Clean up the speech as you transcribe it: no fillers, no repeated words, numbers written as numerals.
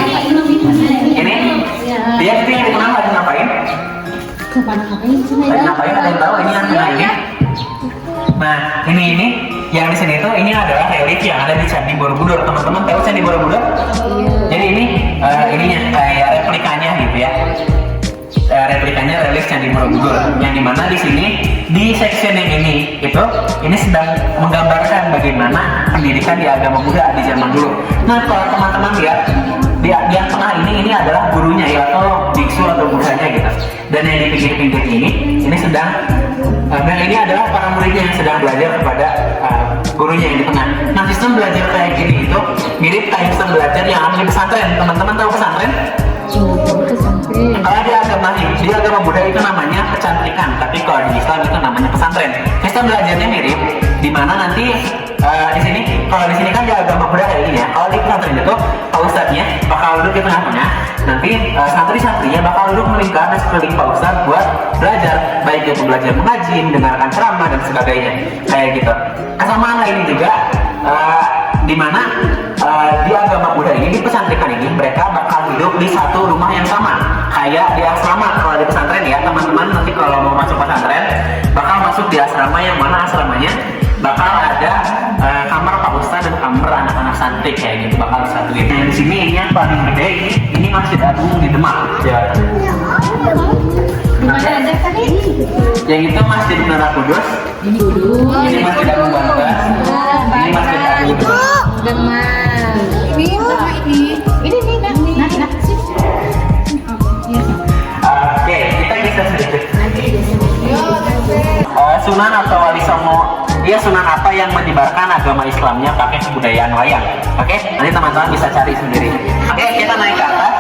Ini dia itu yang dikenal lagi ngapain? Lagi ngapain? Ada yang tahu ini yang tengah ini? Nah, ini yang di sini tuh ini adalah relik yang ada di Candi Borobudur. Teman-teman tahu Candi Borobudur? Jadi ini ininya kayak replikanya gitu ya. Replikanya relik Candi Borobudur. Yang dimana di sini di section yang ini sedang menggambarkan bagaimana pendidikan di agama Buddha di zaman dulu. Nah, kalau teman-teman lihat di yang tengah ini adalah gurunya ya, atau biksu atau buddhanya gitu. Dan yang di pinggir-pinggir ini sedang dan ini adalah para muridnya yang sedang belajar kepada gurunya yang di tengah. Nah, sistem belajar kayak gini itu mirip kayak sistem belajar yang ada di pesantren. Teman-teman tahu pesantren? Kalau di agama Buddha itu namanya kecantikan, tapi kalau di Islam itu namanya pesantren. Sistem belajarnya mirip, di mana nanti di sini, kalau di sini kan di agama Buddha kayak gini ya. Kalau di pesantren itu, Pak Ustadznya bakal duduk di tengah-tengah, nanti santri-santrinya bakal duduk melingkar di sekeliling Pak Ustadz buat belajar, baik itu belajar mengaji, mendengarkan ceramah dan sebagainya, kayak gitu. Kesamaan lain juga, di mana di agama Buddha ini, di pesantren ini mereka bakal hidup di satu rumah yang sama, kayak di asrama. Kalau di pesantren ya teman-teman, nanti kalau mau masuk pesantren bakal masuk di asrama, yang mana asramanya bakal ada kamar Pak Ustadz dan kamar anak-anak santri kayak gitu, bakal disatuin. Nah, di sini yang paling gede ini Masjid Agung di Demak, Jawa Tengah. Yang itu Masjid Menara Kudus, ini Masjid Agung Banten, ini Masjid Agung Demak. Oke, kita bisa sedikit. Sunan atau Wali Songo, dia sunan apa yang menyebarkan agama Islamnya pakai kebudayaan wayang? Oke, nanti teman-teman bisa cari sendiri. Oke, kita naik ke atas.